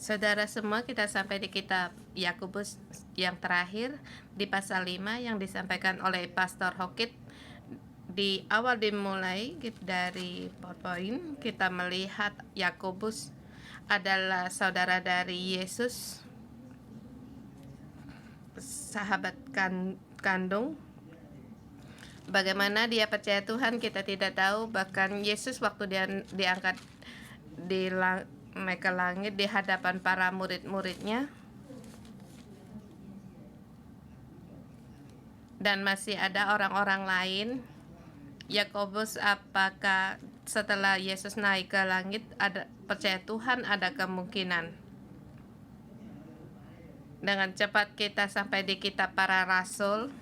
Saudara semua, kita sampai di kitab Yakobus yang terakhir di pasal 5 yang disampaikan oleh Pastor Hokit. Di awal dimulai dari PowerPoint, kita melihat Yakobus adalah saudara dari Yesus, sahabat kandung. Bagaimana dia percaya Tuhan kita tidak tahu. Bahkan Yesus waktu dia diangkat naik ke langit di hadapan para murid-muridnya, dan masih ada orang-orang lain. Yakobus, apakah setelah Yesus naik ke langit ada percaya Tuhan? Ada kemungkinan. Dengan cepat kita sampai di kitab para rasul.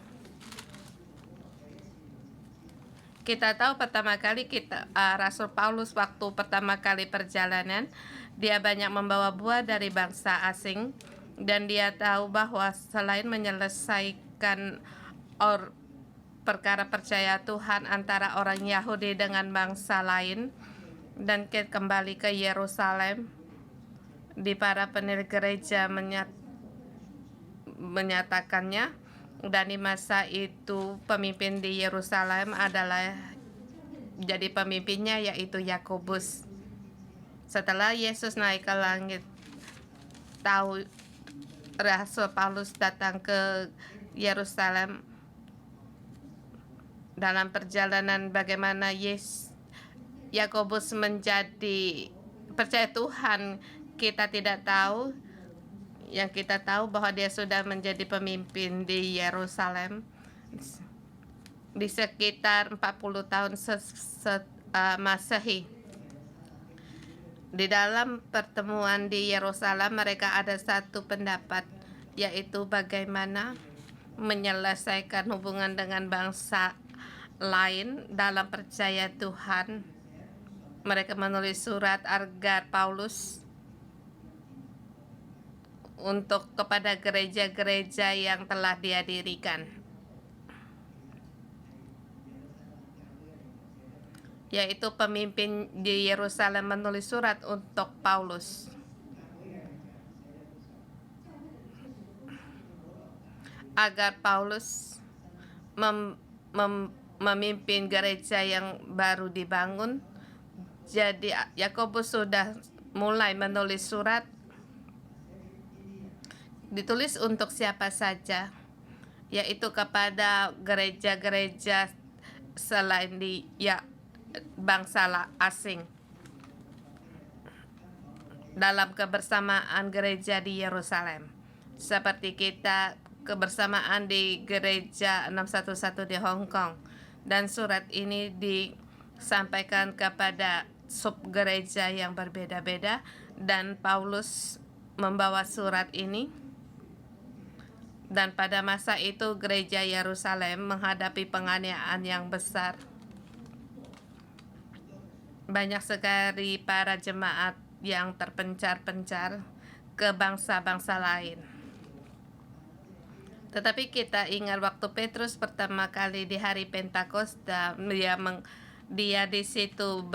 Kita tahu pertama kali Rasul Paulus waktu pertama kali perjalanan, dia banyak membawa buah dari bangsa asing, dan dia tahu bahwa selain menyelesaikan perkara percaya Tuhan antara orang Yahudi dengan bangsa lain, dan kembali ke Yerusalem, di para pendiri gereja menyatakannya. Dan di masa itu pemimpin di Yerusalem adalah jadi pemimpinnya yaitu Yakobus. Setelah Yesus naik ke langit, tahu Rasul Paulus datang ke Yerusalem. Dalam perjalanan bagaimana Yakobus menjadi percaya Tuhan, kita tidak tahu. Yang kita tahu bahwa dia sudah menjadi pemimpin di Yerusalem di sekitar 40 tahun Masehi. Di dalam pertemuan di Yerusalem, mereka ada satu pendapat, yaitu bagaimana menyelesaikan hubungan dengan bangsa lain dalam percaya Tuhan. Mereka menulis surat agar Paulus untuk kepada gereja-gereja yang telah dia dirikan, yaitu pemimpin di Yerusalem menulis surat untuk Paulus agar Paulus memimpin gereja yang baru dibangun. Jadi Yakobus sudah mulai menulis surat. Ditulis untuk siapa saja, yaitu kepada gereja-gereja selain bangsa asing dalam kebersamaan gereja di Yerusalem, seperti kita kebersamaan di gereja 611 di Hong Kong. Dan surat ini disampaikan kepada sub gereja yang berbeda-beda, dan Paulus membawa surat ini. Dan pada masa itu gereja Yerusalem menghadapi penganiayaan yang besar. Banyak sekali para jemaat yang terpencar-pencar ke bangsa-bangsa lain. Tetapi kita ingat waktu Petrus pertama kali di hari Pentakosta, dia di situ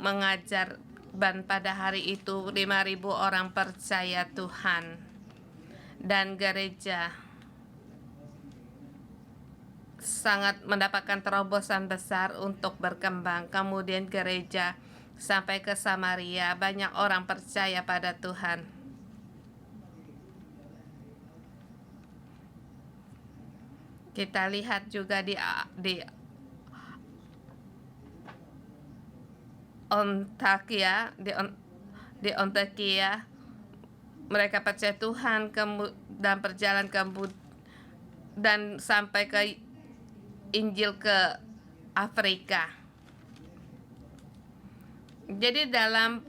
mengajar, dan pada hari itu 5.000 orang percaya Tuhan, dan gereja sangat mendapatkan terobosan besar untuk berkembang. Kemudian gereja sampai ke Samaria, banyak orang percaya pada Tuhan. Kita lihat juga di Ontakia, mereka percaya Tuhan dan perjalanan dan sampai ke Injil ke Afrika. Jadi dalam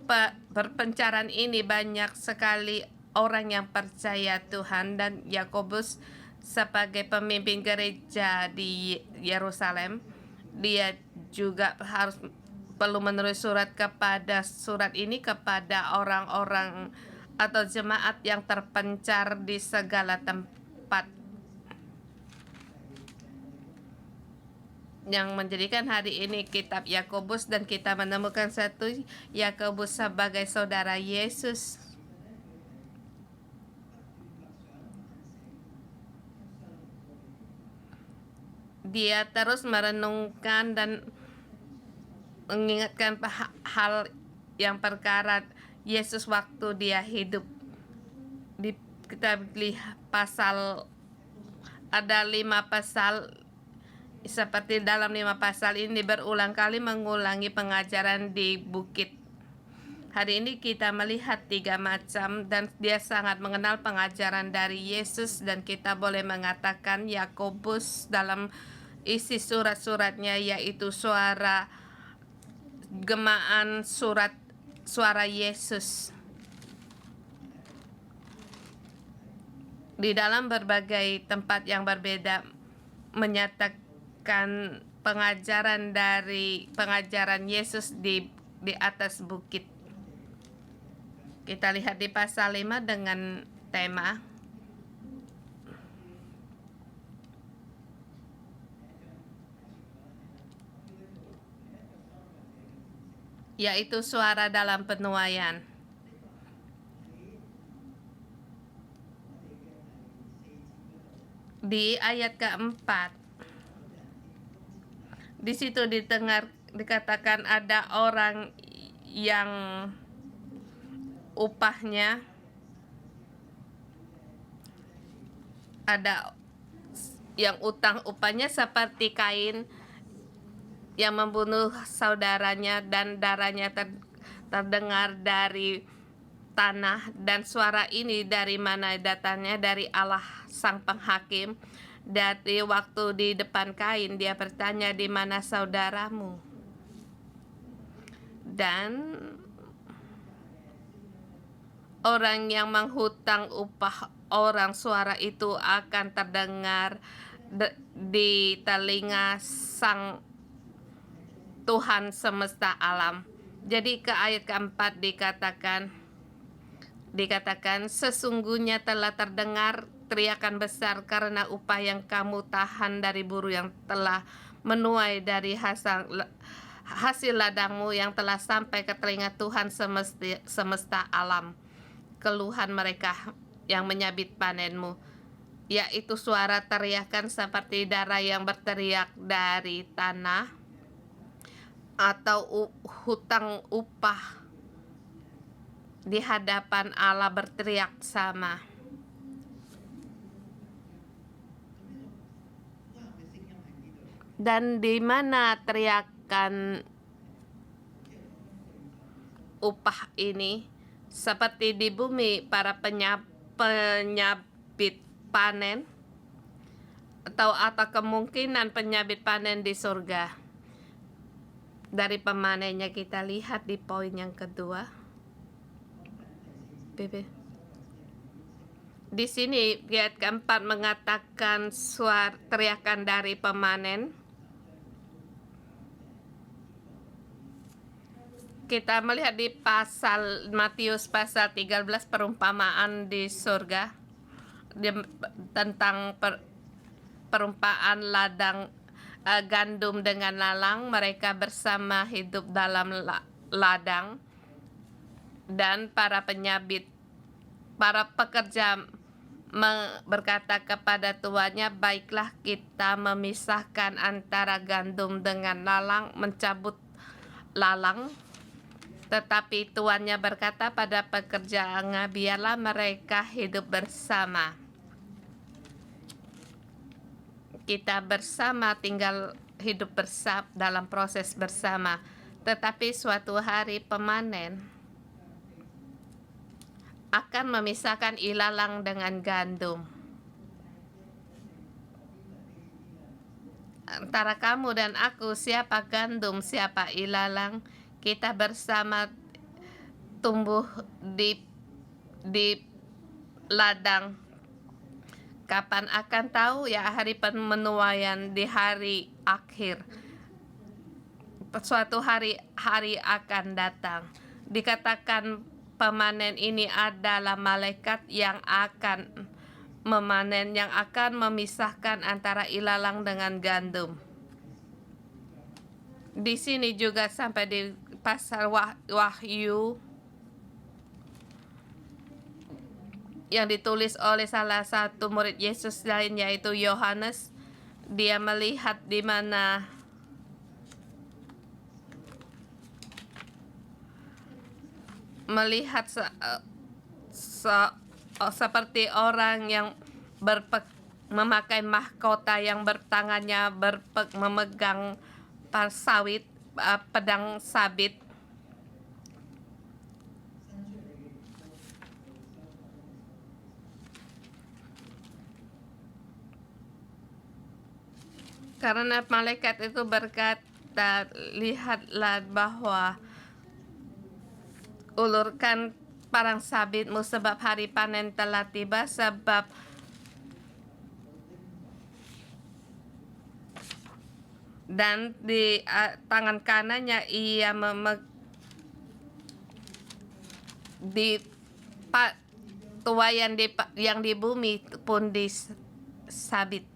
perpencaran ini banyak sekali orang yang percaya Tuhan, dan Yakobus sebagai pemimpin gereja di Yerusalem, dia juga perlu menulis surat ini kepada orang-orang atau jemaat yang terpencar di segala tempat, yang menjadikan hari ini kitab Yakobus, dan kita menemukan satu Yakobus sebagai saudara Yesus. Dia terus merenungkan dan mengingatkan hal yang perkara Yesus waktu dia hidup. Kita lihat pasal, ada 5 pasal, seperti dalam 5 pasal ini berulang kali mengulangi pengajaran di bukit. Hari ini kita melihat 3 macam dan dia sangat mengenal pengajaran dari Yesus, dan kita boleh mengatakan Yakobus dalam isi surat-suratnya yaitu suara gemaan suara Yesus. Di dalam berbagai tempat yang berbeda menyatakan pengajaran Yesus di atas bukit. Kita lihat di pasal 5 dengan tema yaitu suara dalam penuaian. Di ayat keempat, di situ dikatakan ada orang yang upahnya utang upahnya seperti Kain yang membunuh saudaranya, dan darahnya terdengar dari tanah. Dan suara ini dari mana datangnya? Dari Allah sang penghakim. Dari waktu di depan Kain, dia bertanya, di mana saudaramu? Dan orang yang menghutang upah orang, suara itu akan terdengar di telinga sang Tuhan semesta alam. Jadi ke ayat keempat dikatakan sesungguhnya telah terdengar teriakan besar karena upah yang kamu tahan dari buruh yang telah menuai dari hasil ladangmu yang telah sampai ke telinga Tuhan semesta alam. Keluhan mereka yang menyabit panenmu, yaitu suara teriakan seperti darah yang berteriak dari tanah, atau hutang upah di hadapan Allah berteriak sama. Dan di mana teriakan upah ini? Seperti di bumi para penyabit panen, atau kemungkinan penyabit panen di surga. Dari pemanennya kita lihat di poin yang kedua. Di sini ayat keempat mengatakan suara teriakan dari pemanen. Kita melihat di pasal Matius pasal 13 perumpamaan di surga, tentang perumpamaan ladang gandum dengan lalang. Mereka bersama hidup dalam ladang, dan para pekerja berkata kepada tuannya, baiklah kita memisahkan antara gandum dengan lalang, mencabut lalang. Tetapi tuannya berkata pada pekerjaannya, biarlah mereka hidup bersama. Kita bersama, tinggal hidup bersama dalam proses bersama. Tetapi suatu hari pemanen akan memisahkan ilalang dengan gandum. Antara kamu dan aku, siapa gandum, siapa ilalang? Kita bersama tumbuh di ladang. Kapan akan tahu? Ya, hari penuaian, di hari akhir. Suatu hari akan datang. Dikatakan pemanen ini adalah malaikat yang akan memanen, yang akan memisahkan antara ilalang dengan gandum. Di sini juga sampai di pasal Wahyu yang ditulis oleh salah satu murid Yesus lain, yaitu Yohanes. Dia melihat di mana seperti orang yang memakai mahkota yang bertangannya memegang pedang sabit. Karena malaikat itu berkata, lihatlah bahwa ulurkan parang sabitmu sebab hari panen telah tiba, sebab dan di tangan kanannya ia di tuai yang di bumi pun disabit.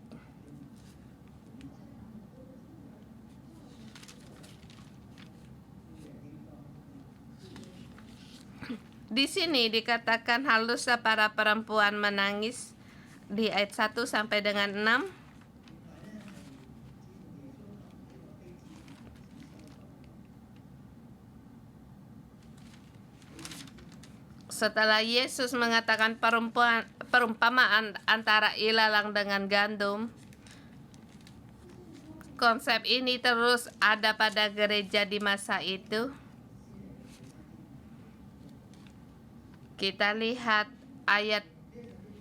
Di sini dikatakan haluslah para perempuan menangis di ayat 1 sampai dengan 6. Setelah Yesus mengatakan perumpamaan antara ilalang dengan gandum, konsep ini terus ada pada gereja di masa itu. Kita lihat ayat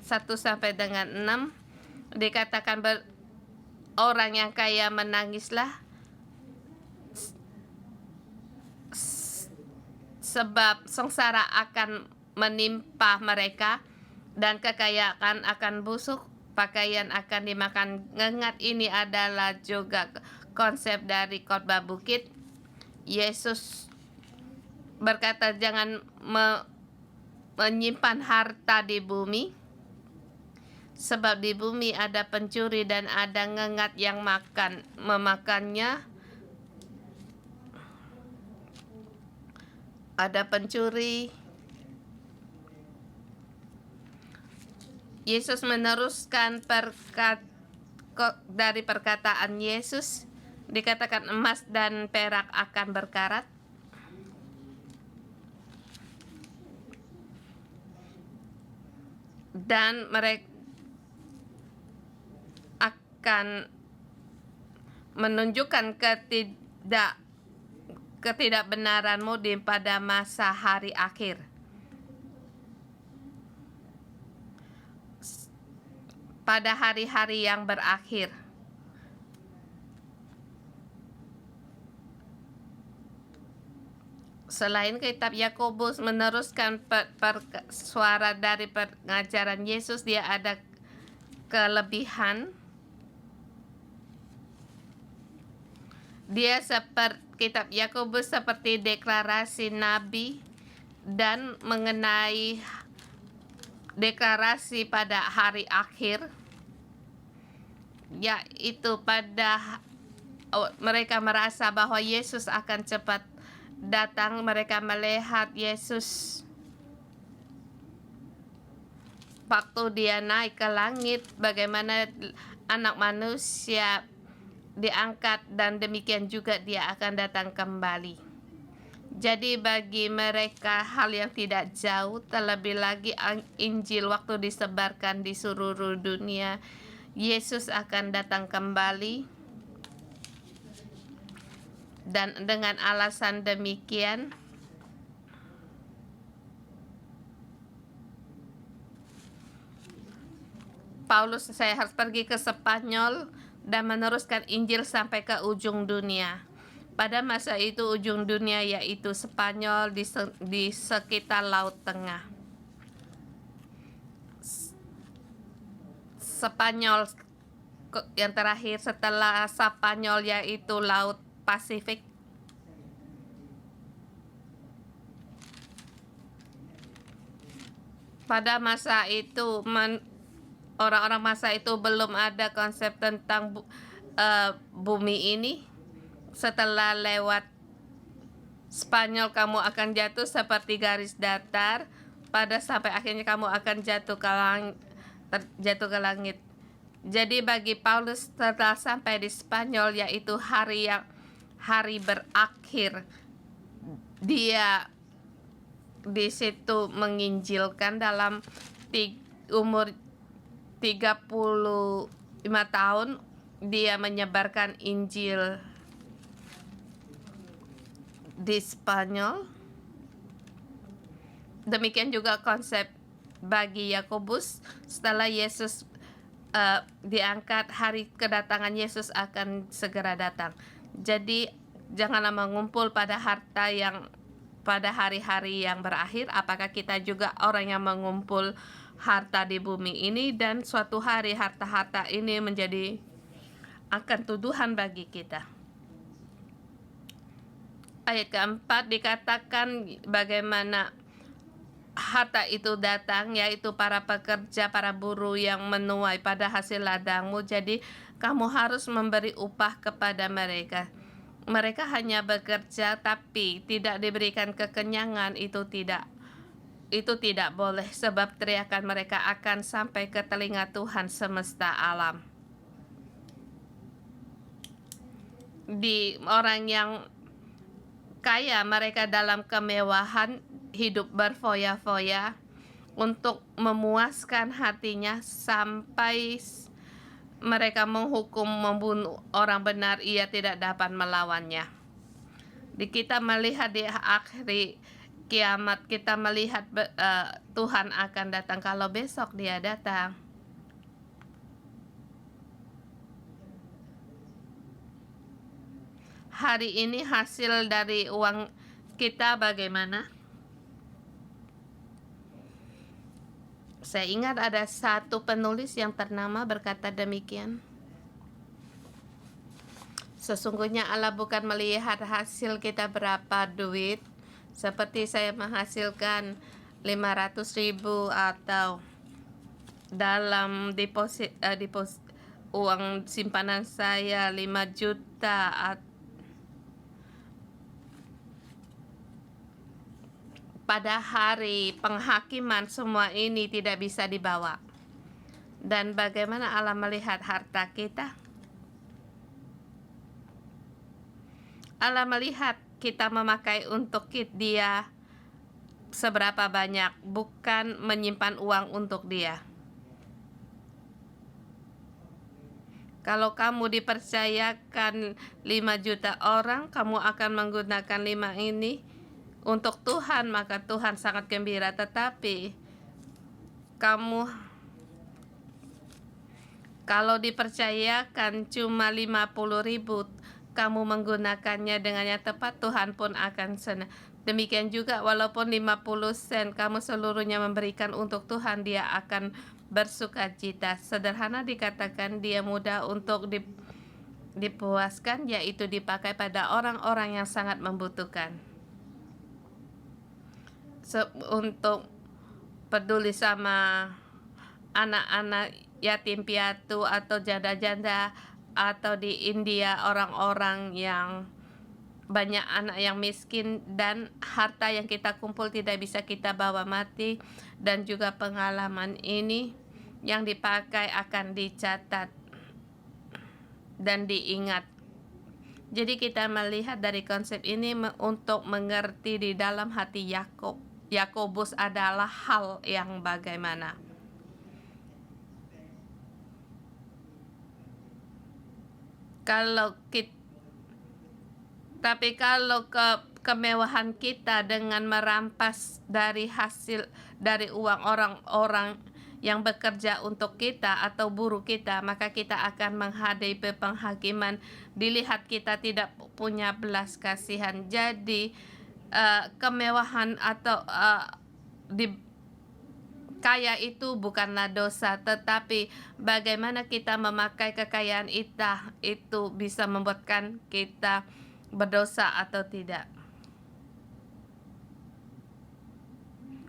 1 sampai dengan 6, dikatakan orang yang kaya menangislah sebab sengsara akan menimpa mereka dan kekayaan akan busuk, pakaian akan dimakan ngengat. Ini adalah juga konsep dari khotbah bukit. Yesus berkata jangan menyimpan harta di bumi, sebab di bumi ada pencuri dan ada ngengat yang memakannya. Ada pencuri. Yesus meneruskan dari perkataan Yesus, dikatakan emas dan perak akan berkarat, dan mereka akan menunjukkan ketidakbenaranmu pada masa hari akhir. Pada hari-hari yang berakhir. Selain kitab Yakobus meneruskan suara dari pengajaran Yesus, dia ada kelebihan. Dia kitab Yakobus seperti deklarasi nabi dan mengenai deklarasi pada hari akhir, yaitu mereka merasa bahwa Yesus akan cepat datang. Mereka melihat Yesus waktu dia naik ke langit, bagaimana anak manusia diangkat, dan demikian juga dia akan datang kembali. Jadi bagi mereka hal yang tidak jauh, terlebih lagi Injil waktu disebarkan di seluruh dunia, Yesus akan datang kembali. Dan dengan alasan demikian, Paulus saya harus pergi ke Spanyol dan meneruskan Injil sampai ke ujung dunia. Pada masa itu ujung dunia yaitu Spanyol di sekitar Laut Tengah. Spanyol yang terakhir setelah Spanyol yaitu Laut Pasifik. Pada masa itu orang-orang masa itu belum ada konsep tentang bumi ini. Setelah lewat Spanyol kamu akan jatuh seperti garis datar sampai akhirnya kamu akan jatuh ke langit. Jadi bagi Paulus setelah sampai di Spanyol, yaitu hari berakhir, dia di situ menginjilkan dalam umur 35 tahun. Dia menyebarkan Injil di Spanyol. Demikian juga konsep bagi Yakobus, setelah Yesus diangkat, hari kedatangan Yesus akan segera datang. Jadi janganlah mengumpul pada harta yang pada hari-hari yang berakhir. Apakah kita juga orang yang mengumpul harta di bumi ini, dan suatu hari harta-harta ini menjadi akan tuduhan bagi kita. Ayat keempat dikatakan bagaimana harta itu datang, yaitu para pekerja, para buruh yang menuai pada hasil ladangmu. Jadi kamu harus memberi upah kepada mereka. Mereka hanya bekerja tapi tidak diberikan kekenyangan. Itu tidak boleh, sebab teriakan mereka akan sampai ke telinga Tuhan semesta alam. Di orang yang kaya, mereka dalam kemewahan, hidup berfoya-foya untuk memuaskan hatinya, sampai mereka menghukum membunuh orang benar, ia tidak dapat melawannya. Kita melihat di akhir kiamat, kita melihat Tuhan akan datang. Kalau besok dia datang, hari ini hasil dari uang kita bagaimana? Saya ingat ada satu penulis yang ternama berkata demikian. Sesungguhnya Allah bukan melihat hasil kita berapa duit, seperti saya menghasilkan 500.000 atau dalam deposit uang simpanan saya 5 juta. Pada hari penghakiman semua ini tidak bisa dibawa. Dan bagaimana Allah melihat harta kita? Allah melihat kita memakai untuk dia seberapa banyak, bukan menyimpan uang untuk dia. Kalau kamu dipercayakan 5 juta orang, kamu akan menggunakan 5 ini untuk Tuhan, maka Tuhan sangat gembira. Tetapi kamu kalau dipercayakan cuma 50.000, kamu menggunakannya dengan yang tepat, Tuhan pun akan senang. Demikian juga walaupun 50 sen kamu seluruhnya memberikan untuk Tuhan, dia akan bersuka cita. Sederhana dikatakan, dia mudah untuk dipuaskan, yaitu dipakai pada orang-orang yang sangat membutuhkan. Untuk peduli sama anak-anak yatim piatu atau janda-janda, atau di India orang-orang yang banyak anak yang miskin, dan harta yang kita kumpul tidak bisa kita bawa mati. Dan juga pengalaman ini yang dipakai akan dicatat dan diingat. Jadi kita melihat dari konsep ini untuk mengerti di dalam hati Yakobus adalah hal yang bagaimana. Kalau kemewahan kita dengan merampas dari hasil dari uang orang-orang yang bekerja untuk kita atau buruh kita, maka kita akan menghadapi penghakiman. Dilihat kita tidak punya belas kasihan. Jadi kemewahan atau kaya itu bukanlah dosa, tetapi bagaimana kita memakai kekayaan itu bisa membuatkan kita berdosa atau tidak.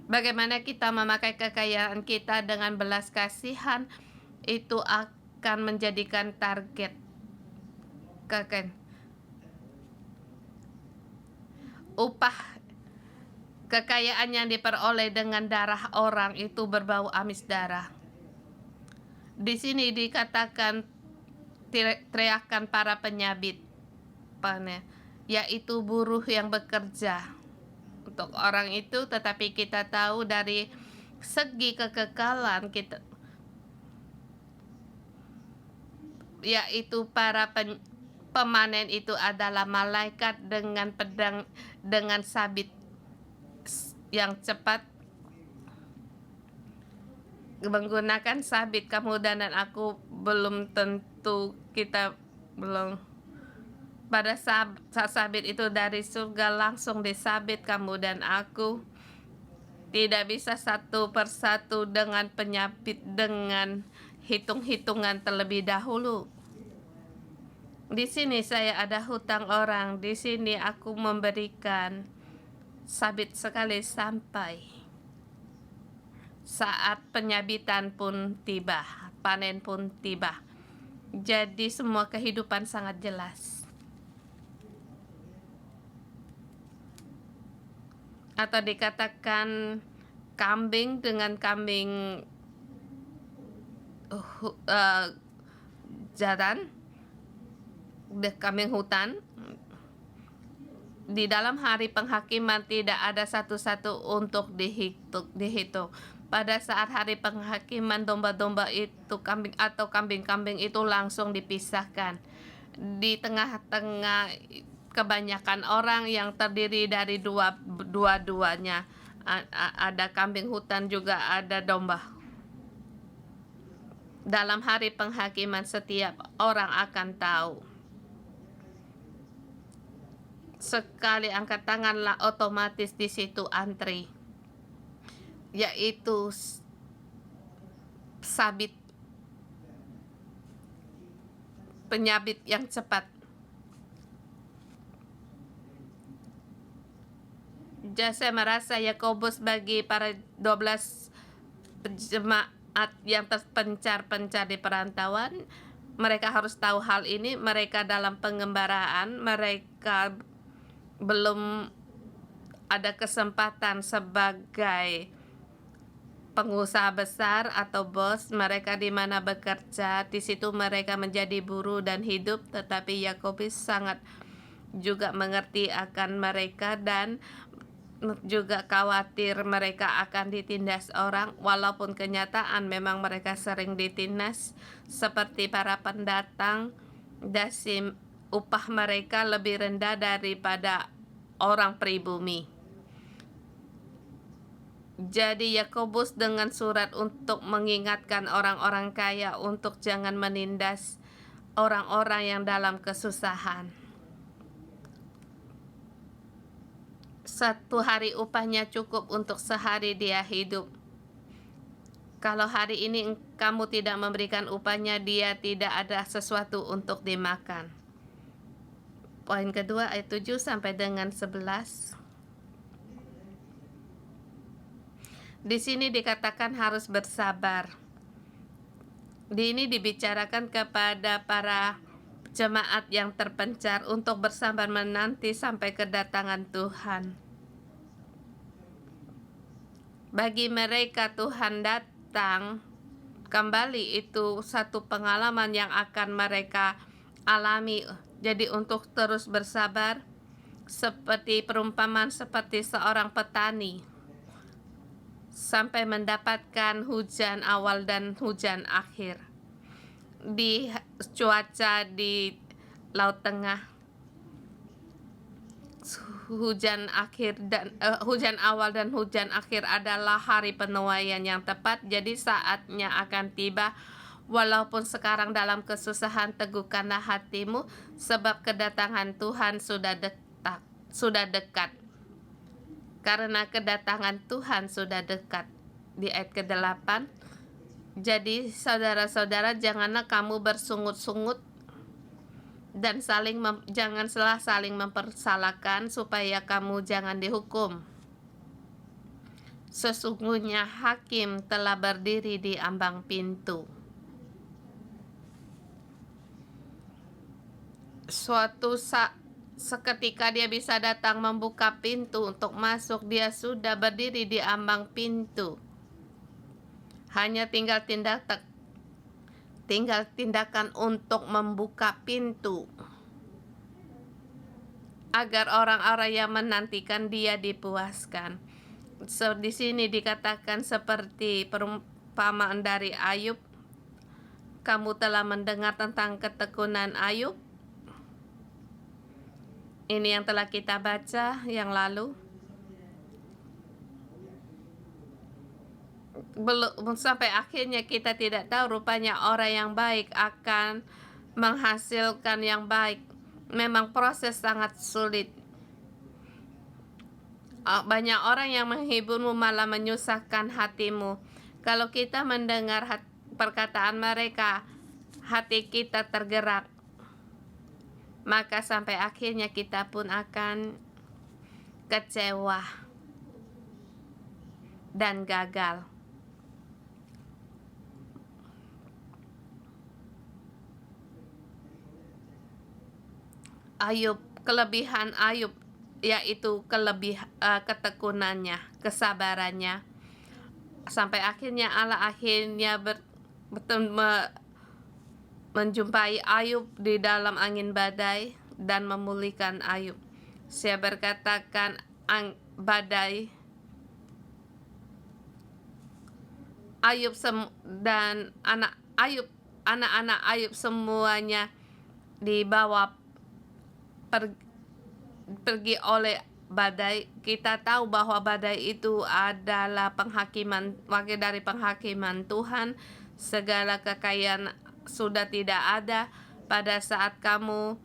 Bagaimana kita memakai kekayaan kita dengan belas kasihan, itu akan menjadikan target upah. Kekayaan yang diperoleh dengan darah orang itu berbau amis darah. Di sini dikatakan teriakan para penyabit, yaitu buruh yang bekerja untuk orang itu, tetapi kita tahu dari segi kekekalan kita, yaitu para pemanen itu adalah malaikat dengan pedang, dengan sabit yang cepat, menggunakan sabit. Kamu dan aku belum tentu, kita belum pada saat sabit itu dari surga langsung disabit. Kamu dan aku tidak bisa satu persatu dengan penyabit, dengan hitung-hitungan terlebih dahulu. Di sini saya ada hutang orang, di sini aku memberikan sabit sekali sampai saat penyabitan pun tiba, panen pun tiba. Jadi semua kehidupan sangat jelas. Atau dikatakan kambing dengan kambing jaran, kambing hutan. Di dalam hari penghakiman tidak ada satu-satu untuk dihitung. Pada saat hari penghakiman, domba-domba itu, kambing atau kambing-kambing itu langsung dipisahkan. Di tengah-tengah kebanyakan orang yang terdiri dari dua-duanya. Ada kambing hutan juga ada domba. Dalam hari penghakiman setiap orang akan tahu. Sekali angkat tanganlah otomatis di situ antri, yaitu sabit penyabit yang cepat. Jadi saya merasa Yakobus bagi para 12 jemaat yang terpencar-pencar di perantauan, mereka harus tahu hal ini. Mereka dalam pengembaraan, mereka belum ada kesempatan sebagai pengusaha besar atau bos. Mereka di mana bekerja, di situ mereka menjadi buruh dan hidup. Tetapi Yakobus sangat juga mengerti akan mereka dan juga khawatir mereka akan ditindas orang, walaupun kenyataan memang mereka sering ditindas seperti para pendatang. Dasim upah mereka lebih rendah daripada orang pribumi. Jadi Yakobus dengan surat untuk mengingatkan orang-orang kaya untuk jangan menindas orang-orang yang dalam kesusahan. Satu hari upahnya cukup untuk sehari dia hidup. Kalau hari ini kamu tidak memberikan upahnya, dia tidak ada sesuatu untuk dimakan. Poin kedua ayat 7 sampai dengan 11. Di sini dikatakan harus bersabar. Di ini dibicarakan kepada para jemaat yang terpencar untuk bersabar menanti sampai kedatangan Tuhan. Bagi mereka Tuhan datang kembali, itu satu pengalaman yang akan mereka alami. Jadi untuk terus bersabar, seperti perumpamaan seperti seorang petani sampai mendapatkan hujan awal dan hujan akhir. Di cuaca di Laut Tengah, hujan awal dan hujan akhir adalah hari penuaian yang tepat. Jadi saatnya akan tiba. Walaupun sekarang dalam kesusahan, teguhkanlah hatimu, sebab kedatangan Tuhan sudah dekat. Karena kedatangan Tuhan sudah dekat. Di ayat ke-8. Jadi saudara-saudara, janganlah kamu bersungut-sungut dan janganlah saling mempersalahkan, supaya kamu jangan dihukum. Sesungguhnya hakim telah berdiri di ambang pintu. Seketika dia bisa datang membuka pintu untuk masuk, dia sudah berdiri di ambang pintu. Hanya tinggal tinggal tindakan untuk membuka pintu agar orang-orang yang menantikan dia dipuaskan. So, di sini dikatakan seperti perumpamaan dari Ayub. Kamu telah mendengar tentang ketekunan Ayub. Ini yang telah kita baca yang lalu. Belum sampai akhirnya kita tidak tahu rupanya orang yang baik akan menghasilkan yang baik. Memang proses sangat sulit. Banyak orang yang menghiburmu malah menyusahkan hatimu. Kalau kita mendengar perkataan mereka, hati kita tergerak. Maka sampai akhirnya kita pun akan kecewa dan gagal. Kelebihan Ayub yaitu ketekunannya, kesabarannya. Sampai akhirnya Allah menjumpai Ayub di dalam angin badai dan memulihkan Ayub. Saya berkatakan badai Ayub dan anak-anak Ayub semuanya dibawa pergi oleh badai. Kita tahu bahwa badai itu adalah wakil dari penghakiman Tuhan. Segala kekayaan sudah tidak ada pada saat kamu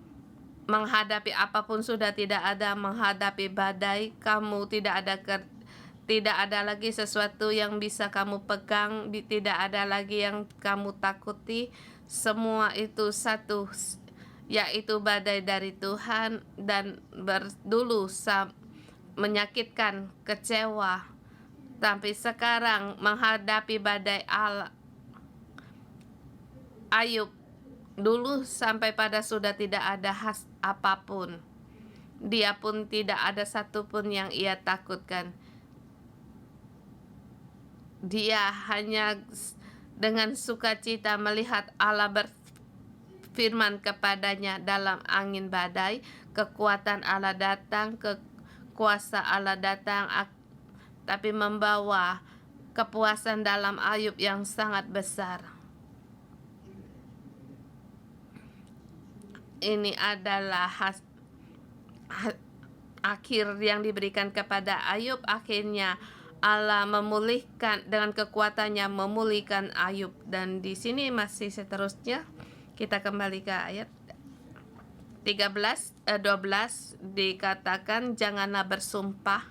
menghadapi apapun, sudah tidak ada menghadapi badai. Kamu tidak ada lagi sesuatu yang bisa kamu pegang, tidak ada lagi yang kamu takuti. Semua itu satu, yaitu badai dari Tuhan, dan dulu menyakitkan, kecewa. Tapi sekarang menghadapi badai Allah, Ayub dulu sampai pada sudah tidak ada apapun. Dia pun tidak ada satupun yang ia takutkan. Dia hanya dengan sukacita melihat Allah firman kepadanya dalam angin badai. Kekuatan Allah datang, kuasa Allah datang, tapi membawa kepuasan dalam Ayub yang sangat besar. Ini adalah akhir yang diberikan kepada Ayub. Akhirnya Allah memulihkan, dengan kekuatannya memulihkan Ayub. Dan di sini masih seterusnya. Kita kembali ke ayat 12 dikatakan, janganlah bersumpah.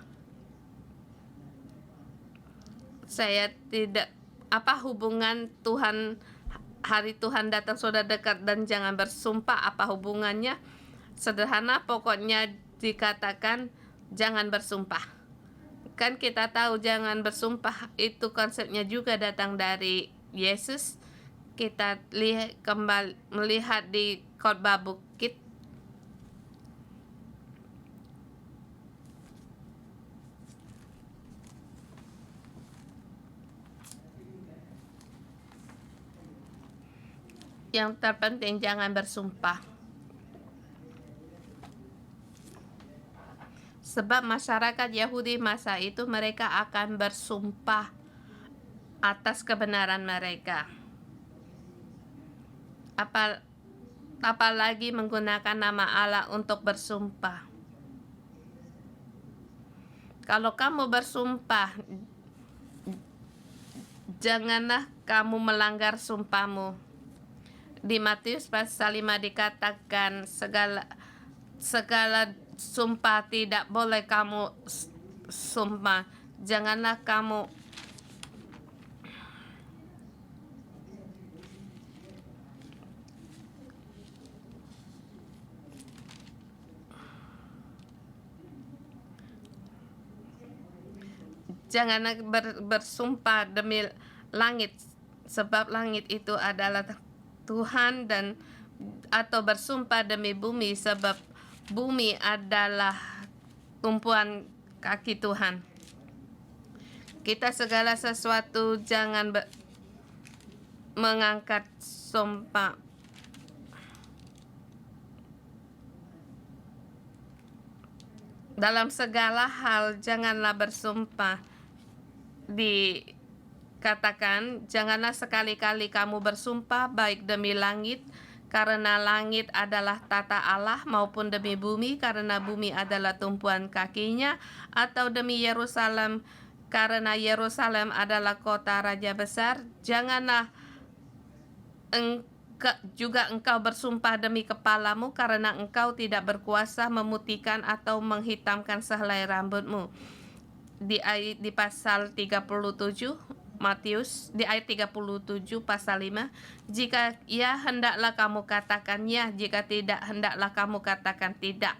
Saya tidak, apa hubungan Tuhan, hari Tuhan datang sudah dekat dan jangan bersumpah, apa hubungannya? Sederhana, pokoknya dikatakan jangan bersumpah. Kan kita tahu jangan bersumpah itu konsepnya juga datang dari Yesus. Kita melihat di khotbah bukit. Yang terpenting jangan bersumpah. Sebab masyarakat Yahudi masa itu mereka akan bersumpah atas kebenaran mereka. Apalagi menggunakan nama Allah untuk bersumpah. Kalau kamu bersumpah, janganlah kamu melanggar sumpahmu. Di Matius pasal 5 dikatakan segala sumpah tidak boleh kamu sumpah. Janganlah kamu bersumpah demi langit, sebab langit itu adalah Tuhan, dan atau bersumpah demi bumi, sebab bumi adalah tumpuan kaki Tuhan. Kita segala sesuatu jangan mengangkat sumpah. Dalam segala hal janganlah bersumpah. Dikatakan, janganlah sekali-kali kamu bersumpah baik demi langit, karena langit adalah tata Allah, maupun demi bumi, karena bumi adalah tumpuan kakinya, atau demi Yerusalem, karena Yerusalem adalah kota raja besar. Janganlah juga engkau bersumpah demi kepalamu, karena engkau tidak berkuasa memutihkan atau menghitamkan sehelai rambutmu. Di pasal 37 Matius, di ayat 37 pasal 5, jika ya hendaklah kamu katakan ya, jika tidak hendaklah kamu katakan tidak.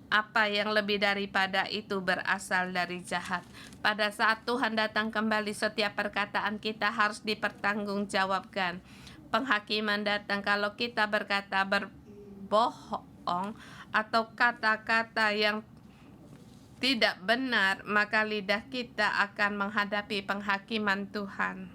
Apa yang lebih daripada itu berasal dari jahat. Pada saat Tuhan datang kembali, setiap perkataan kita harus dipertanggungjawabkan. Penghakiman datang kalau kita berkata berbohong atau kata-kata yang tidak benar, maka lidah kita akan menghadapi penghakiman Tuhan.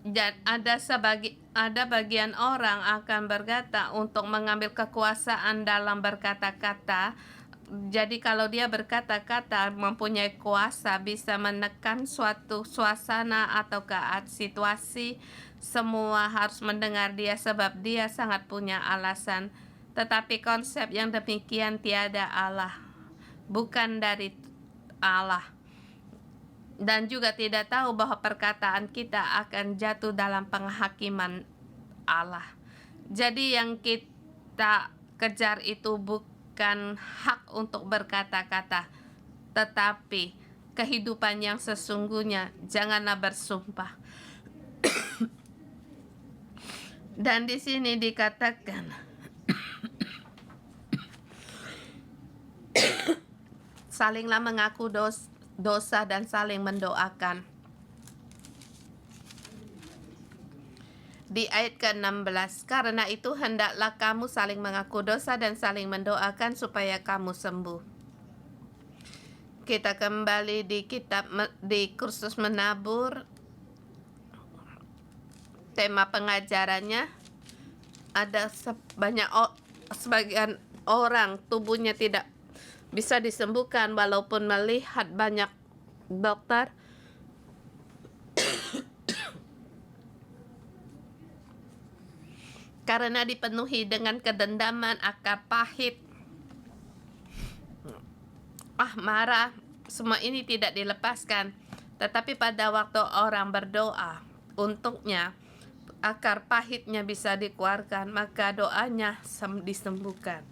Dan ada bagian orang akan berkata untuk mengambil kekuasaan dalam berkata-kata. Jadi kalau dia berkata-kata mempunyai kuasa, bisa menekan suatu suasana atau situasi, semua harus mendengar dia sebab dia sangat punya alasan. Tetapi konsep yang demikian tiada Allah, bukan dari Allah. Dan juga tidak tahu bahwa perkataan kita akan jatuh dalam penghakiman Allah. Jadi yang kita kejar itu bukan hak untuk berkata-kata, tetapi kehidupan yang sesungguhnya. Janganlah bersumpah. Dan di sini dikatakan salinglah mengaku dosa dan saling mendoakan. Di ayat ke-16, karena itu hendaklah kamu saling mengaku dosa dan saling mendoakan supaya kamu sembuh. Kita kembali di kursus menabur. Tema pengajarannya ada sebagian orang tubuhnya tidak bisa disembuhkan walaupun melihat banyak dokter. Karena dipenuhi dengan kedendaman, akar pahit, marah, semua ini tidak dilepaskan. Tetapi pada waktu orang berdoa untuknya, akar pahitnya bisa dikeluarkan, maka doanya disembuhkan.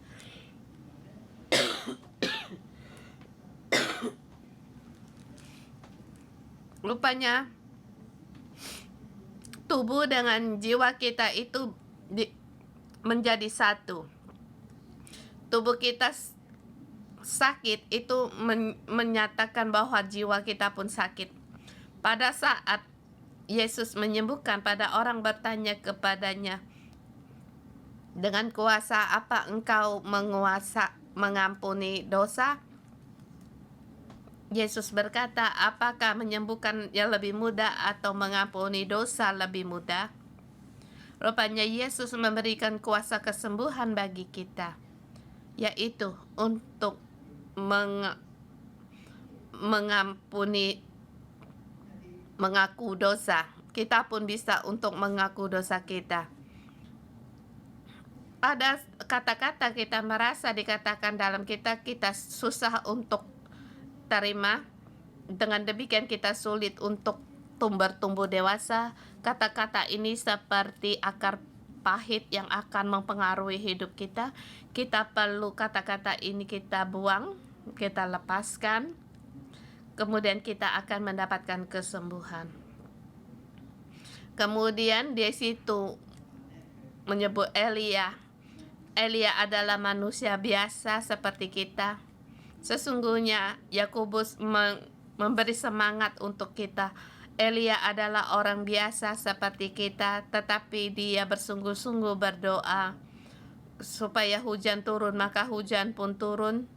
Rupanya tubuh dengan jiwa kita itu menjadi satu. Tubuh kita sakit itu menyatakan bahwa jiwa kita pun sakit. Pada saat Yesus menyembuhkan, pada orang bertanya kepadanya, dengan kuasa apa engkau mengampuni dosa? Yesus berkata, apakah menyembuhkan yang lebih mudah atau mengampuni dosa lebih mudah? Rupanya Yesus memberikan kuasa kesembuhan bagi kita, yaitu untuk mengaku dosa. Kita pun bisa untuk mengaku dosa kita. Ada kata-kata kita merasa dikatakan dalam kita susah untuk terima. Dengan demikian kita sulit untuk bertumbuh dewasa. Kata-kata ini seperti akar pahit yang akan mempengaruhi hidup kita. Kita perlu kata-kata ini kita buang, kita lepaskan, kemudian kita akan mendapatkan kesembuhan. Kemudian di situ menyebut Elia. Elia adalah manusia biasa seperti kita. Sesungguhnya Yakobus memberi semangat untuk kita. Elia adalah orang biasa seperti kita, tetapi dia bersungguh-sungguh berdoa supaya hujan turun, maka hujan pun turun.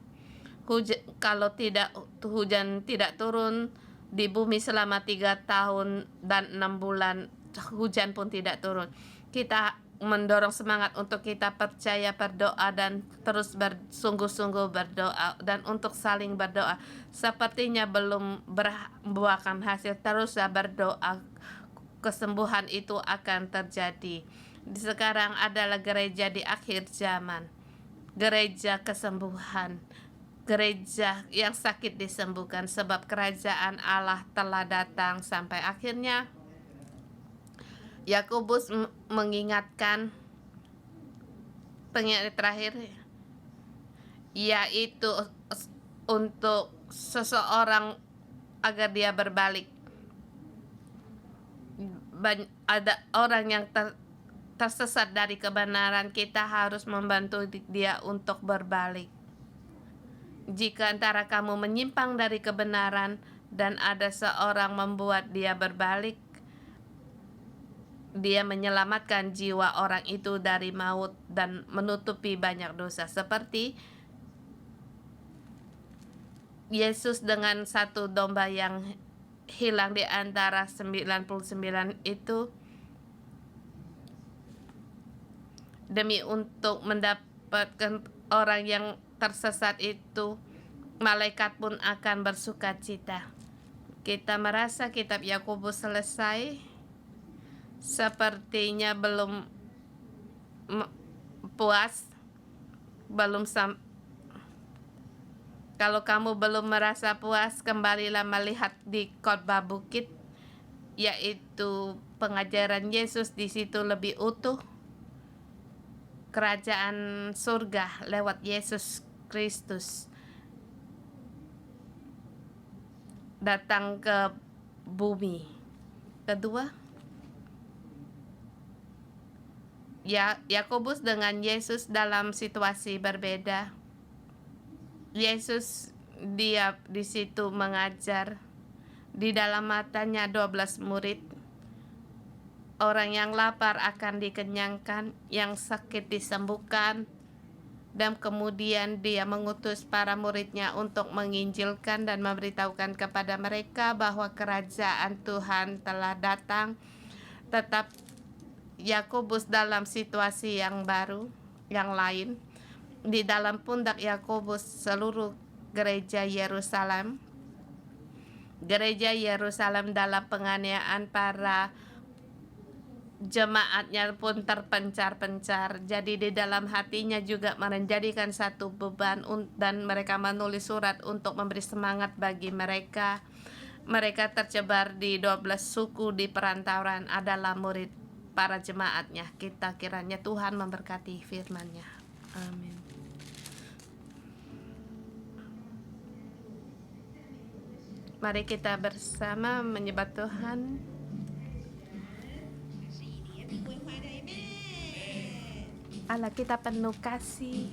Kalau tidak hujan tidak turun di bumi selama 3 tahun dan 6 bulan, hujan pun tidak turun. Kita mendorong semangat untuk kita percaya berdoa dan terus bersungguh-sungguh berdoa dan untuk saling berdoa. Sepertinya belum membuahkan hasil, teruslah berdoa, kesembuhan itu akan terjadi. Sekarang adalah gereja di akhir zaman, gereja kesembuhan, gereja yang sakit disembuhkan, sebab kerajaan Allah telah datang. Sampai akhirnya Yakobus mengingatkan pengingat terakhir, yaitu untuk seseorang agar dia berbalik. Ada orang yang tersesat dari kebenaran, kita harus membantu dia untuk berbalik. Jika antara kamu menyimpang dari kebenaran dan ada seorang membuat dia berbalik, dia menyelamatkan jiwa orang itu dari maut dan menutupi banyak dosa. Seperti Yesus dengan satu domba yang hilang di antara 99 itu, demi untuk mendapatkan orang yang tersesat itu, malaikat pun akan bersuka cita. Kita merasa kitab Yakobus selesai, sepertinya belum puas, kalau kamu belum merasa puas, kembalilah melihat di khotbah bukit, yaitu pengajaran Yesus. Di situ lebih utuh. Kerajaan surga lewat Yesus Kristus datang ke bumi. Kedua, Yakobus dengan Yesus dalam situasi berbeda. Yesus dia di situ mengajar, di dalam matanya 12 murid. Orang yang lapar akan dikenyangkan, yang sakit disembuhkan, dan kemudian dia mengutus para muridnya untuk menginjilkan dan memberitahukan kepada mereka bahwa kerajaan Tuhan telah datang. Tetap Yakobus dalam situasi yang baru, yang lain. Di dalam pundak Yakobus seluruh gereja Yerusalem. Gereja Yerusalem dalam penganiayaan para jemaatnya pun terpencar-pencar. Jadi di dalam hatinya juga menjadikan satu beban, dan mereka menulis surat untuk memberi semangat bagi mereka. Mereka tersebar di 12 suku di perantauan, adalah murid para jemaatnya. Kita kiranya Tuhan memberkati firman-Nya. Amin. Mari kita bersama menyembah Tuhan. Allah kita penuh kasih.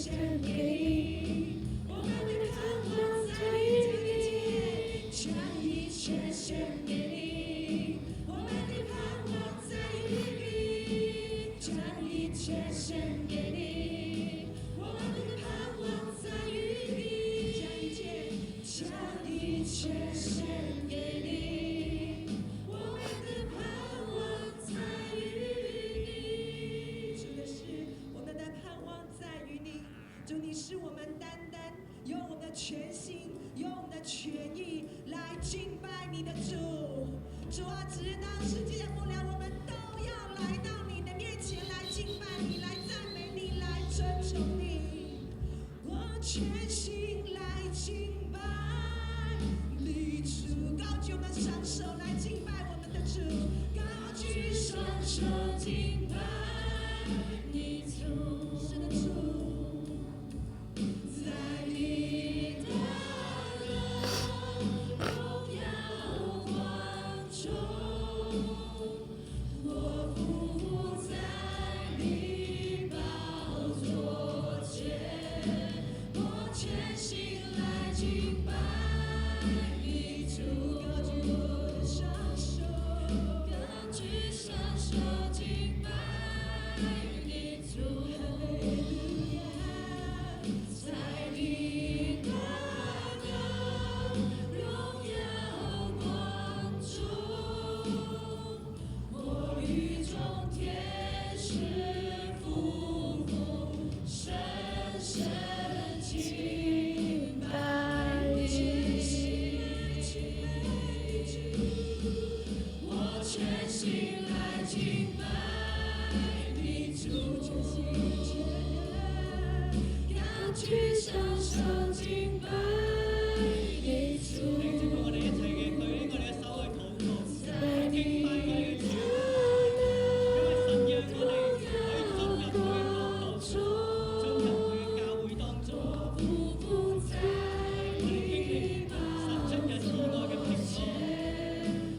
献给你，我们的盼望在于你，将一切献给你，我们的盼望在于你，将一切献给你，我们的盼望在于你，将一切献给你，我们的盼望在于你。主的是我们的盼望在于你，主你是我们单单用我们的全心，用我们的全意来敬拜你的主。主啊，直到世界的末了，我们都要来到你的面前来敬拜你，来赞美你，来尊崇你。我全心来敬拜你主，高举我们双手来敬拜我们的主，高举双手敬拜你主，是的主，在你的荣耀光中，我匍匐在你宝座前，我全心来敬拜你主，高举我的双手，高举双手敬拜你主，哈利路亚，在你的荣耀光中，我与众天使匍匐，深深敬拜你，我全心来敬拜你主，高举双手敬拜你主，我哋一齊嘅舉起我哋嘅手去禱告，在敬你拜我哋嘅主，因為神讓我哋可以進入佢嘅國度，進入佢嘅教會當中，匍匐在我哋經歷神出人意外嘅平安。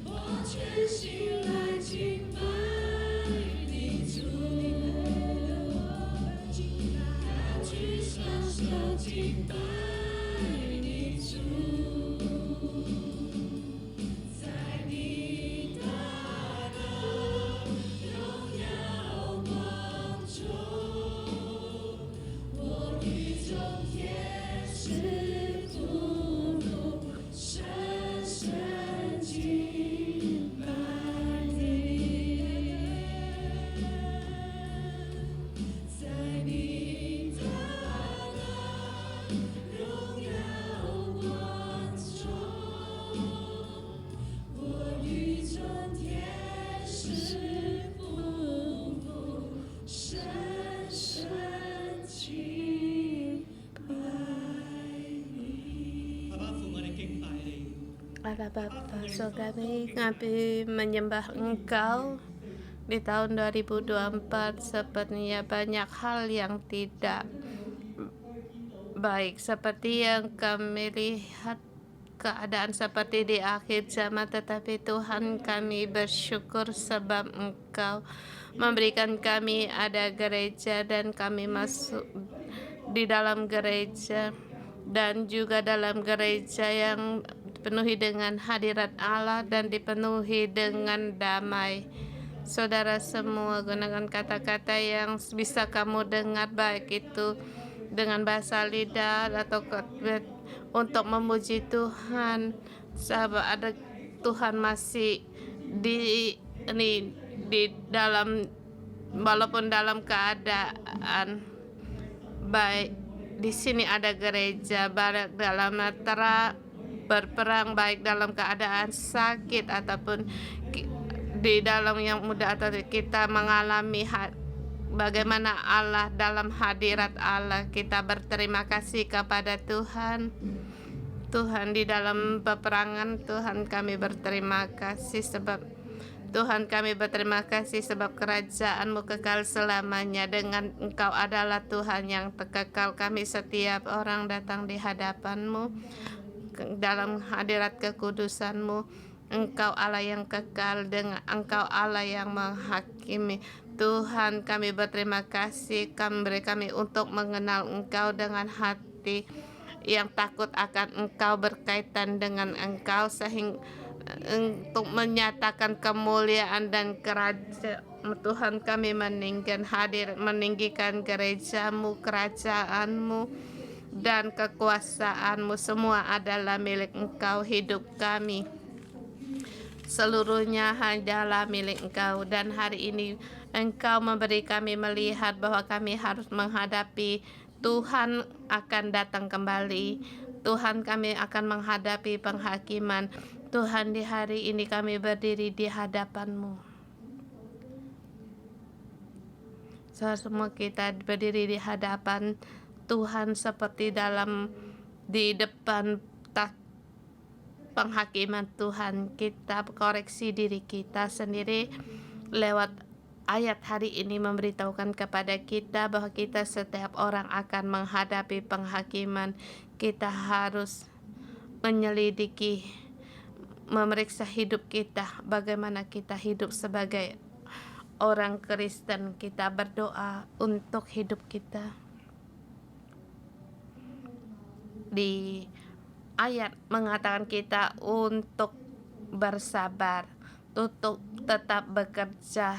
我全心來敬拜你主，高舉雙手敬拜你主，在你的榮耀光中，我與眾天使匍匐，深深敬拜你，在你的榮耀光中，我與眾天使匍匐，深深敬拜你。爸爸父，我哋敬拜你。 Allah Bapa, so kami menyembah Engkau di tahun 2024. Sepertinya banyak hal yang tidak baik seperti yang kami lihat, keadaan seperti di akhir zaman, tetapi Tuhan kami bersyukur sebab Engkau memberikan kami ada gereja dan kami masuk di dalam gereja dan juga dalam gereja yang dipenuhi dengan hadirat Allah dan dipenuhi dengan damai. Saudara semua, gunakan kata-kata yang bisa kamu dengar, baik itu dengan bahasa lidah atau untuk memuji Tuhan. Sahabat, ada Tuhan masih di dalam, walaupun dalam keadaan baik. Di sini ada gereja, baik dalam berperang, baik dalam keadaan sakit ataupun di dalam yang mudah, atau kita mengalami bagaimana Allah dalam hadirat Allah. Kita berterima kasih kepada Tuhan. Tuhan, di dalam peperangan Tuhan kami berterima kasih sebab Tuhan kami berterima kasih sebab kerajaan-Mu kekal selamanya. Dengan Engkau adalah Tuhan yang kekal, kami setiap orang datang di hadapan-Mu dalam hadirat kekudusan-Mu. Engkau Allah yang kekal, dengan Engkau Allah yang menghakimi. Tuhan, kami berterima kasih, beri kami untuk mengenal Engkau dengan hati yang takut akan Engkau, berkaitan dengan Engkau, sehingga untuk menyatakan kemuliaan dan kerajaan Tuhan. Kami meninggikan gerejamu, kerajaanmu, dan kekuasaanmu. Semua adalah milik Engkau. Hidup kami seluruhnya hanyalah milik Engkau, dan hari ini Engkau memberi kami melihat bahwa kami harus menghadapi Tuhan akan datang kembali. Tuhan, kami akan menghadapi penghakiman. Tuhan, di hari ini kami berdiri di hadapan-Mu. Semua kita berdiri di hadapan Tuhan seperti di depan penghakiman Tuhan. Kita koreksi diri kita sendiri lewat ayat hari ini, memberitahukan kepada kita bahwa kita setiap orang akan menghadapi penghakiman. Kita harus menyelidiki, memeriksa hidup kita, bagaimana kita hidup sebagai orang Kristen. Kita berdoa untuk hidup kita. Di ayat mengatakan kita untuk bersabar, untuk tetap bekerja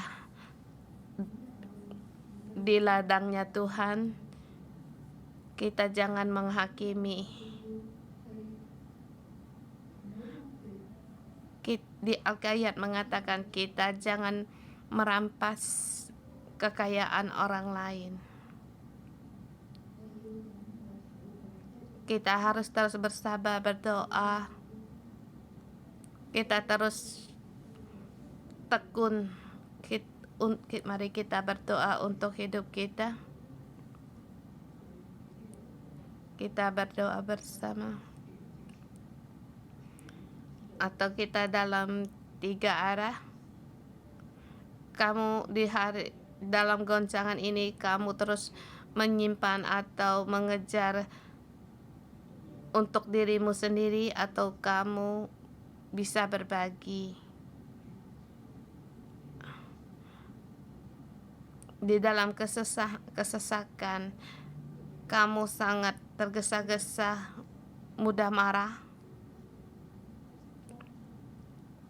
di ladangnya Tuhan. Kita jangan menghakimi. Di ayat mengatakan kita jangan merampas kekayaan orang lain. Kita harus terus bersabar, berdoa. Kita terus tekun. Mari kita berdoa untuk hidup kita. Kita berdoa bersama. Atau kita dalam 3 arah. Kamu dalam goncangan ini, kamu terus menyimpan atau mengejar untuk dirimu sendiri, atau kamu bisa berbagi. Di dalam kesesakan, kamu sangat tergesa-gesa, mudah marah.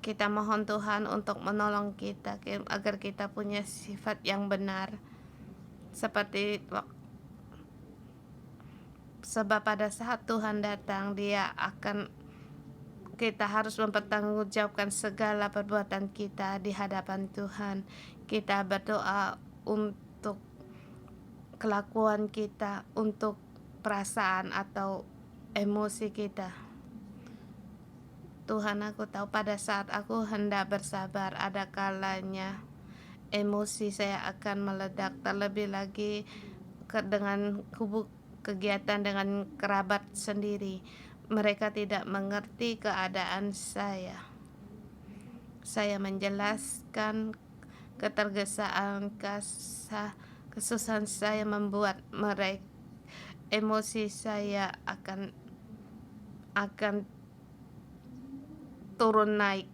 Kita mohon Tuhan untuk menolong kita agar kita punya sifat yang benar, seperti sebab pada saat Tuhan datang, kita harus mempertanggungjawabkan segala perbuatan kita di hadapan Tuhan. Kita berdoa untuk kelakuan kita, untuk perasaan atau emosi kita. Tuhan, aku tahu pada saat aku hendak bersabar, ada kalanya emosi saya akan meledak, terlebih lagi dengan kegiatan dengan kerabat sendiri. Mereka tidak mengerti keadaan saya. Saya menjelaskan ketergesaan, kesusahan saya membuat mereka, emosi saya akan turun naik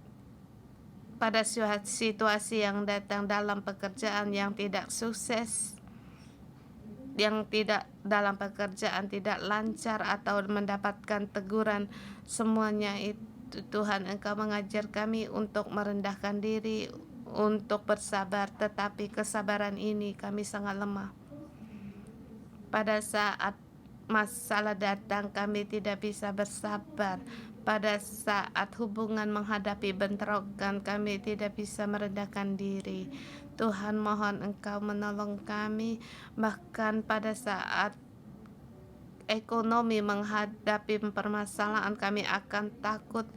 pada situasi yang datang dalam pekerjaan yang tidak sukses, yang tidak dalam pekerjaan tidak lancar atau mendapatkan teguran. Semuanya itu Tuhan, Engkau mengajar kami untuk merendahkan diri, untuk bersabar, tetapi kesabaran ini kami sangat lemah. Pada saat masalah datang, kami tidak bisa bersabar. Pada saat hubungan menghadapi bentrokan, kami tidak bisa merendahkan diri. Tuhan, mohon Engkau menolong kami. Bahkan pada saat ekonomi menghadapi permasalahan, kami akan takut.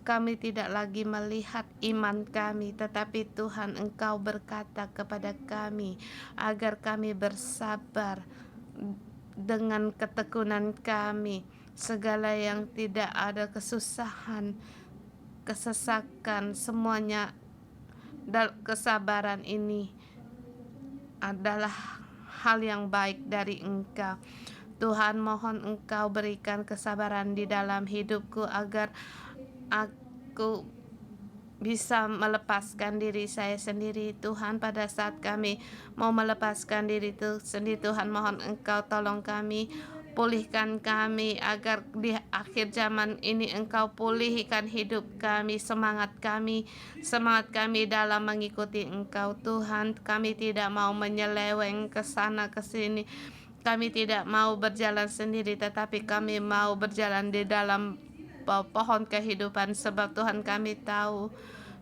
Kami tidak lagi melihat iman kami, tetapi Tuhan, Engkau berkata kepada kami agar kami bersabar dengan ketekunan kami. Segala yang tidak ada kesusahan, kesesakan, semuanya kesabaran ini adalah hal yang baik dari Engkau. Tuhan, mohon Engkau berikan kesabaran di dalam hidupku agar aku bisa melepaskan diri saya sendiri. Tuhan, pada saat kami mau melepaskan diri itu sendiri, Tuhan mohon Engkau tolong kami, pulihkan kami agar di akhir zaman ini Engkau pulihkan hidup kami, semangat kami dalam mengikuti Engkau. Tuhan, kami tidak mau menyeleweng ke sana ke sini. Kami tidak mau berjalan sendiri, tetapi kami mau berjalan di dalam pohon kehidupan, sebab Tuhan, kami tahu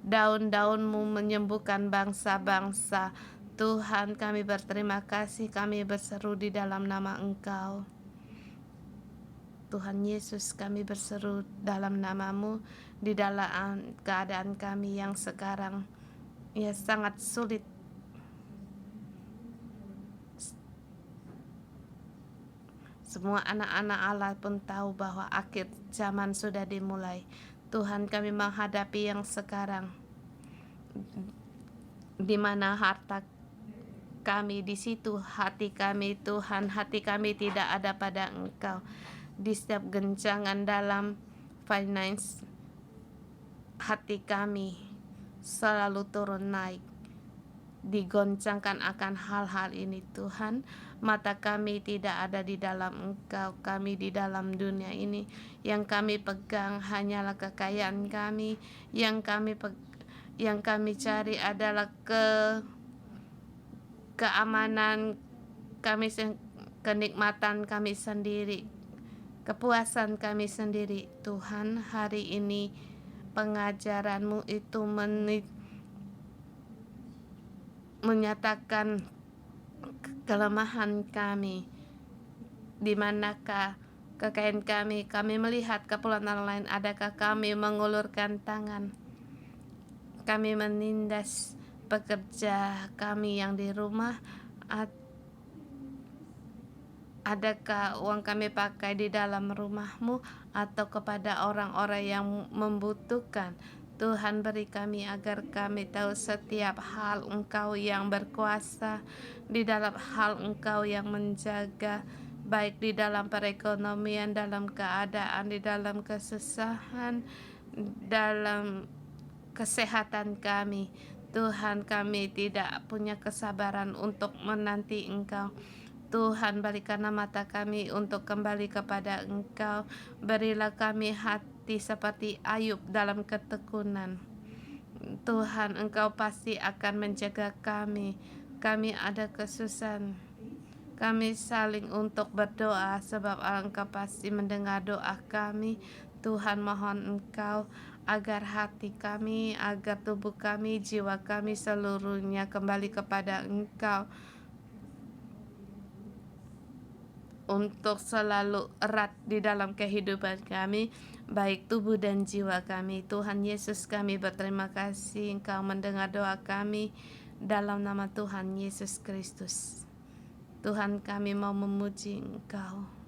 daun-daun-Mu menyembuhkan bangsa-bangsa. Tuhan, kami berterima kasih, kami berseru di dalam nama Engkau. Tuhan Yesus, kami berseru dalam nama-Mu di dalam keadaan kami yang sekarang ya sangat sulit. Semua anak-anak Allah pun tahu bahwa akhir zaman sudah dimulai. Tuhan, kami menghadapi yang sekarang, di mana harta kami, di situ hati kami. Tuhan, hati kami tidak ada pada Engkau. Di setiap goncangan dalam finance, hati kami selalu turun naik, digoncangkan akan hal-hal ini. Tuhan, mata kami tidak ada di dalam Engkau, kami di dalam dunia ini. Yang kami pegang hanyalah kekayaan kami, yang kami cari adalah keamanan kami, kenikmatan kami sendiri, kepuasan kami sendiri. Tuhan, hari ini pengajaran-Mu itu menyatakan kelemahan kami. Di manakah kekayaan kami? Kami melihat keperluan orang lain, adakah kami mengulurkan tangan? Kami menindas pekerja kami yang di rumah. Adakah uang kami pakai di dalam rumah-Mu atau kepada orang-orang yang membutuhkan? Tuhan, beri kami agar kami tahu setiap hal Engkau yang berkuasa, di dalam hal Engkau yang menjaga, baik di dalam perekonomian, dalam keadaan, di dalam kesusahan, dalam kesehatan kami. Tuhan, kami tidak punya kesabaran untuk menanti Engkau. Tuhan, berikanlah mata kami untuk kembali kepada Engkau. Berilah kami hati seperti Ayub dalam ketekunan. Tuhan, Engkau pasti akan menjaga kami. Kami ada kesusahan, kami saling untuk berdoa, sebab Engkau pasti mendengar doa kami. Tuhan, mohon Engkau agar hati kami, agar tubuh kami, jiwa kami seluruhnya kembali kepada Engkau, untuk selalu erat di dalam kehidupan kami, baik tubuh dan jiwa kami. Tuhan Yesus, kami berterima kasih Engkau mendengar doa kami dalam nama Tuhan Yesus Kristus. Tuhan, kami mau memuji Engkau.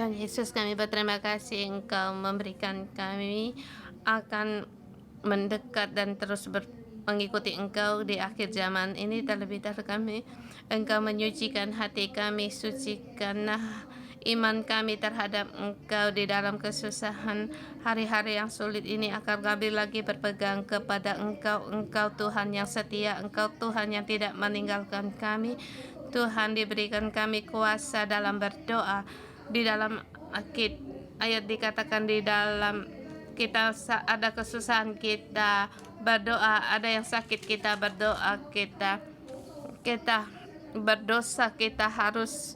Tuhan Yesus, kami berterima kasih Engkau memberikan kami akan mendekat dan terus mengikuti Engkau di akhir zaman ini. Terlebih dahulu kami, Engkau menyucikan hati kami, sucikanlah iman kami terhadap Engkau di dalam kesusahan hari-hari yang sulit ini, agar kami lagi berpegang kepada Engkau. Engkau Tuhan yang setia, Engkau Tuhan yang tidak meninggalkan kami. Tuhan, diberikan kami kuasa dalam berdoa. Di dalam ayat dikatakan, di dalam kita ada kesusahan kita berdoa, ada yang sakit kita berdoa, kita berdosa, kita harus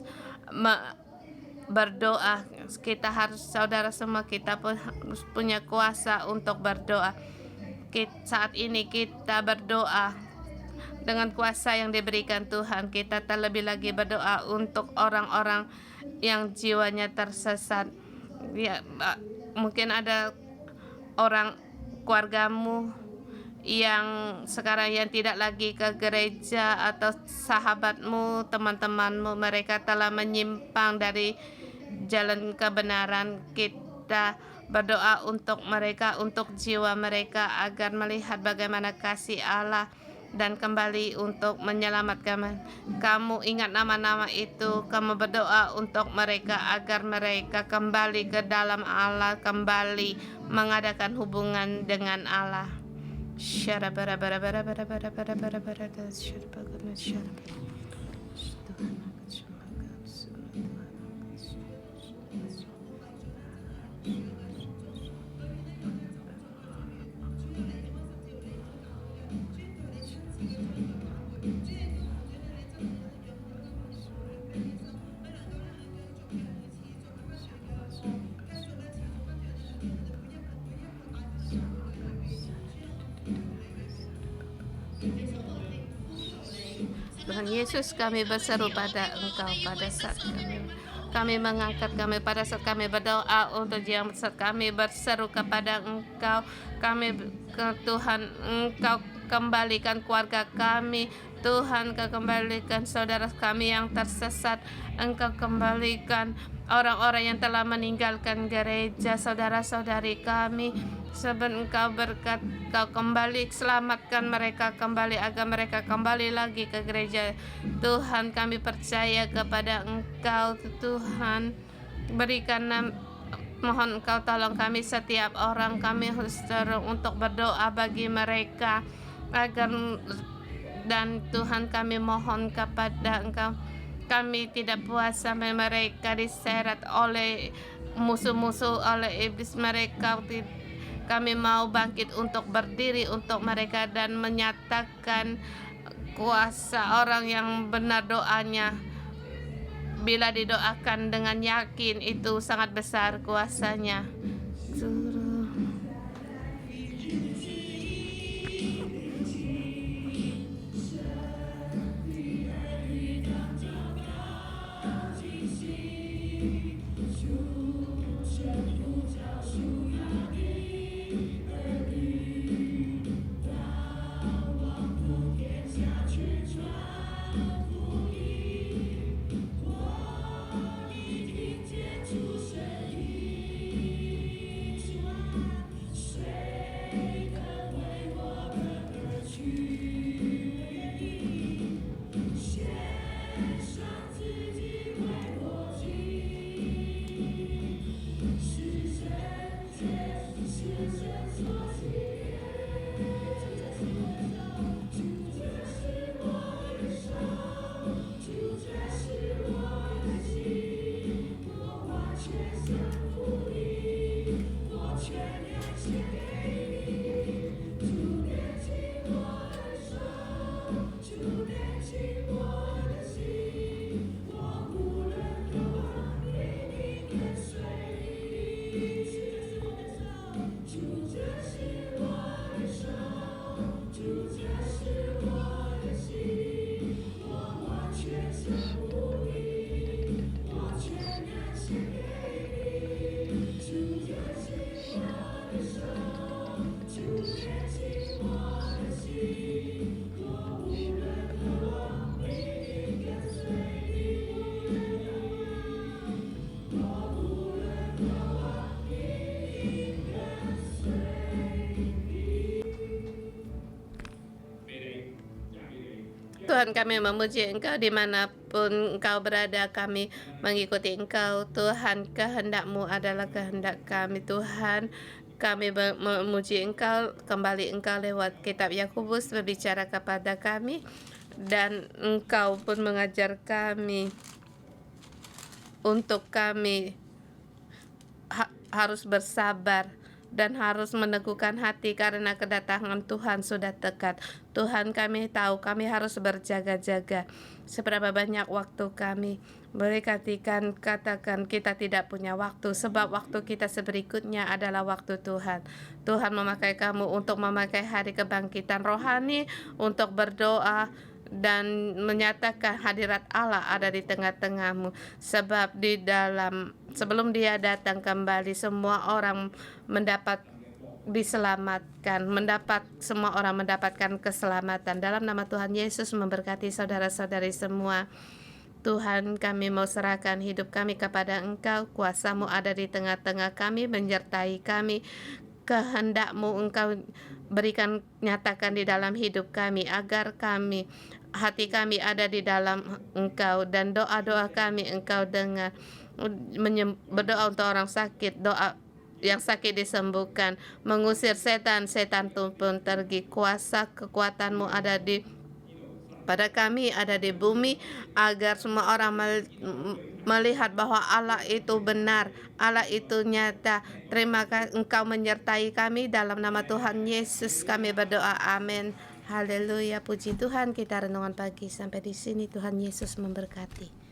berdoa, kita harus, saudara semua, kita harus punya kuasa untuk berdoa. Saat ini kita berdoa dengan kuasa yang diberikan Tuhan. Kita terlebih lagi berdoa untuk orang-orang yang jiwanya tersesat. Ya, mungkin ada orang keluargamu yang sekarang yang tidak lagi ke gereja, atau sahabatmu, teman-temanmu, mereka telah menyimpang dari jalan kebenaran. Kita berdoa untuk mereka, untuk jiwa mereka, agar melihat bagaimana kasih Allah dan kembali untuk menyelamatkan. Kamu ingat nama-nama itu, kamu berdoa untuk mereka agar mereka kembali ke dalam Allah, kembali mengadakan hubungan dengan Allah. Tuhan Yesus, kami berseru pada Engkau pada saat kami mengangkat, kami pada saat kami berdoa untuk jiwa, saat kami berseru kepada Engkau, kami ke Tuhan, Engkau kembalikan keluarga kami, Tuhan, Engkau kembalikan saudara kami yang tersesat, Engkau kembalikan orang-orang yang telah meninggalkan gereja, saudara-saudari kami. Sebelum Engkau berkat, Engkau kembali selamatkan mereka kembali, agar mereka kembali lagi ke gereja. Tuhan, kami percaya kepada Engkau, Tuhan. Berikan, mohon Engkau tolong kami setiap orang, kami harus untuk berdoa bagi mereka agar, dan Tuhan, kami mohon kepada Engkau, kami tidak puas sampai mereka diseret oleh musuh-musuh, oleh iblis mereka. Kami mau bangkit untuk berdiri untuk mereka dan menyatakan kuasa orang yang benar doanya. Bila didoakan dengan yakin, itu sangat besar kuasanya. Tuhan, kami memuji Engkau dimanapun Engkau berada, kami mengikuti Engkau. Tuhan, kehendak-Mu adalah kehendak kami. Tuhan, kami memuji Engkau, kembali Engkau lewat kitab Yakobus berbicara kepada kami, dan Engkau pun mengajar kami untuk kami harus bersabar dan harus meneguhkan hati karena kedatangan Tuhan sudah dekat. Tuhan, kami tahu kami harus berjaga-jaga. Seberapa banyak waktu kami berkatikan, katakan kita tidak punya waktu, sebab waktu kita seberikutnya adalah waktu Tuhan. Tuhan memakai kamu untuk memakai hari kebangkitan rohani, untuk berdoa dan menyatakan hadirat Allah ada di tengah-tengahmu, sebab di dalam sebelum Dia datang kembali, semua orang diselamatkan, semua orang mendapatkan keselamatan. Dalam nama Tuhan Yesus memberkati saudara-saudari semua. Tuhan, kami mau serahkan hidup kami kepada Engkau. Kuasa-Mu ada di tengah-tengah kami, menyertai kami. Kehendak-Mu Engkau berikan, nyatakan di dalam hidup kami, agar hati kami ada di dalam Engkau, dan doa-doa kami Engkau dengar. Berdoa untuk orang sakit, doa yang sakit disembuhkan, mengusir setan pun pergi. Kuasa kekuatan-Mu ada pada kami, ada di bumi, agar semua orang melihat bahwa Allah itu benar, Allah itu nyata. Terima kasih Engkau menyertai kami, dalam nama Tuhan Yesus kami berdoa, amin. Haleluya, puji Tuhan. Kita renungan pagi sampai di sini. Tuhan Yesus memberkati.